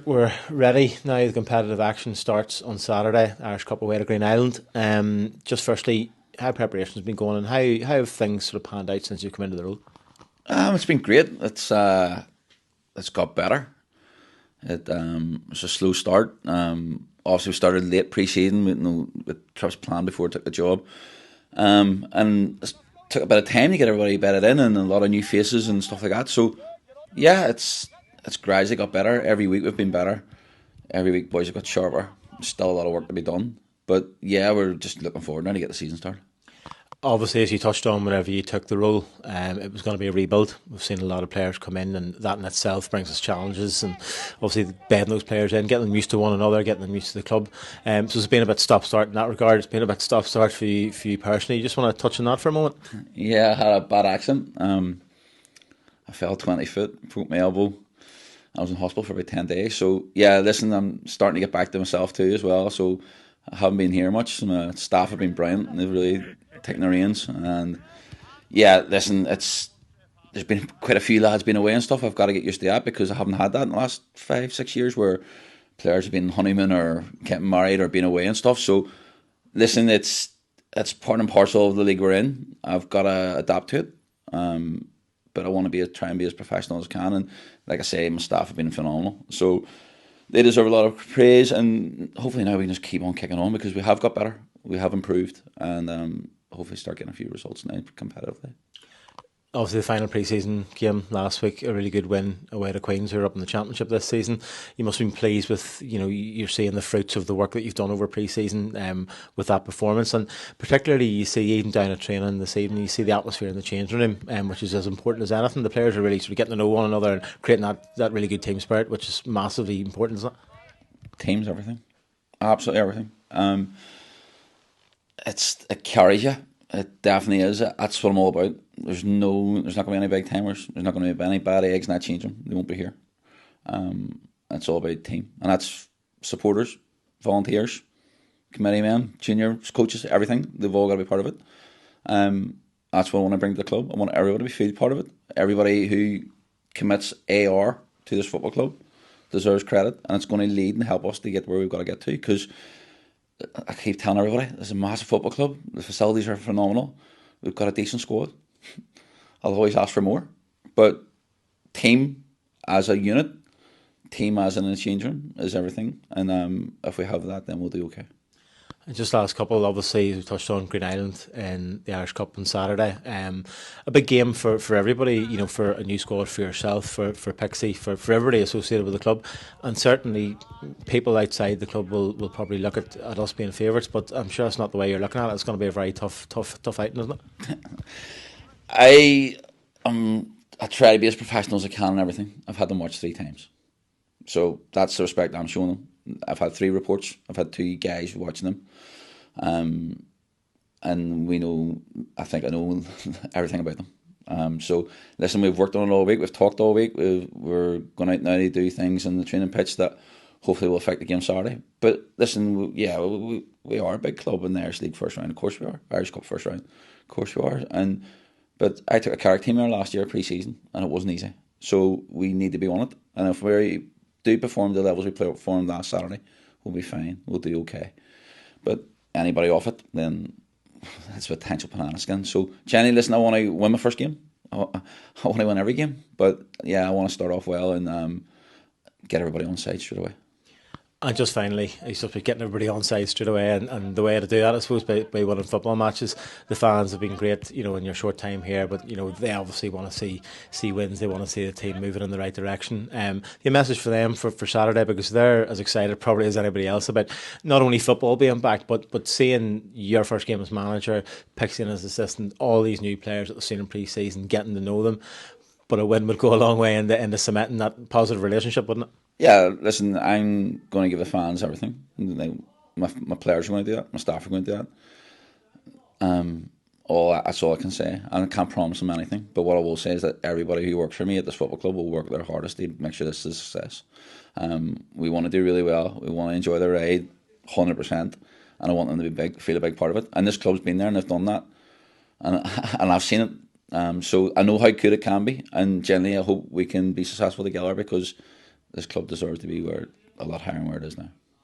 We're ready now. The competitive action starts on Saturday, Irish Cup away to Greenisland. Just firstly, how preparations been going, and how have things sort of panned out since you've come into the role? It's been great. It's got better. It was a slow start. Obviously, we started late pre-season with trips planned before I took the job, and it took a bit of time to get everybody bedded in and a lot of new faces and stuff like that. So, yeah, it's gradually got better. Every week we've been better. Every week boys have got sharper. Still a lot of work to be done, but yeah, we're just looking forward now to get the season started. Obviously, as you touched on, whenever you took the role, it was going to be a rebuild. We've seen a lot of players come in, and that in itself brings us challenges. And obviously, bedding those players in, getting them used to one another, getting them used to the club. So it's been a bit stop-start in that regard. It's been a bit stop-start for you personally. You just want to touch on that for a moment? Yeah, I had a bad accident. I fell 20 foot, broke my elbow. I was in hospital for about 10 days. So, yeah, listen, I'm starting to get back to myself too as well. So, I haven't been here much. My staff have been brilliant, and they've really taking the reins. And yeah, listen, there's been quite a few lads been away and stuff. I've got to get used to that because I haven't had that in the last 5-6 years where players have been honeymoon or getting married or been away and stuff. So listen, it's part and parcel of the league we're in. I've got to adapt to it, but I want to try and be as professional as I can. And like I say, my staff have been phenomenal. So they deserve a lot of praise, and hopefully now we can just keep on kicking on because we have got better, we have improved, and hopefully start getting a few results now competitively. Obviously, the final pre-season game last week, a really good win away to Queens, who are up in the championship this season. You must have been pleased with, you're seeing the fruits of the work that you've done over pre-season with that performance. And particularly, you see even down at training this evening, you see the atmosphere in the changing room, which is as important as anything. The players are really sort of getting to know one another and creating that really good team spirit, which is massively important, isn't it? Team's everything. Absolutely everything. It carries you. It definitely is. That's what I'm all about. There's not going to be any big timers. There's not going to be any bad eggs in that change room. They won't be here. It's all about team, and that's supporters, volunteers, committee men, juniors, coaches, everything. They've all got to be part of it. That's what I want to bring to the club. I want everybody to feel part of it. Everybody who commits AR to this football club deserves credit, and it's going to lead and help us to get where we've got to get to. Because I keep telling everybody, it's a massive football club. The facilities are phenomenal. We've got a decent squad. I'll always ask for more. But team as a unit, team as an exchange room is everything. And if we have that, then we'll do okay. And just last couple, obviously, we touched on Greenisland in the Irish Cup on Saturday. A big game for everybody, for a new squad, for yourself, for Pixie, for everybody associated with the club. And certainly people outside the club will probably look at us being favourites, but I'm sure it's not the way you're looking at it. It's going to be a very tough outing, isn't it? I try to be as professional as I can and everything. I've had them watch 3 times. So that's the respect I'm showing them. I've had 3 reports. I've had 2 guys watching them. And we know, I think I know everything about them. So listen, we've worked on it all week. We've talked all week. We're going out now to do things in the training pitch that hopefully will affect the game Saturday. But listen, we are a big club in the Irish League first round. Of course we are. Irish Cup first round. Of course we are. But I took a character team there last year pre-season, and it wasn't easy. So we need to be on it. And if we do perform the levels we performed last Saturday, we'll be fine. We'll do okay. But anybody off it, then it's potential banana skin. So, Jenny, listen, I want to win my first game. I want to win every game. But, yeah, I want to start off well and get everybody on side straight away. And just finally, you're supposed to be getting everybody on side straight away, and the way to do that, I suppose, by winning football matches. The fans have been great, in your short time here, but they obviously want to see wins. They want to see the team moving in the right direction. Your message for them for Saturday, because they're as excited probably as anybody else about not only football being back, but seeing your first game as manager, Pixie as assistant, all these new players that they've seen in pre-season, getting to know them. But a win would go a long way into cementing that positive relationship, wouldn't it? Yeah, listen, I'm going to give the fans everything. My players are going to do that. My staff are going to do that. That's all I can say. And I can't promise them anything. But what I will say is that everybody who works for me at this football club will work their hardest to make sure this is a success. We want to do really well. We want to enjoy the ride 100%. And I want them to feel a big part of it. And this club's been there and they've done that. And I've seen it. So I know how good it can be. And generally I hope we can be successful together because this club deserves to be where a lot higher than where it is now.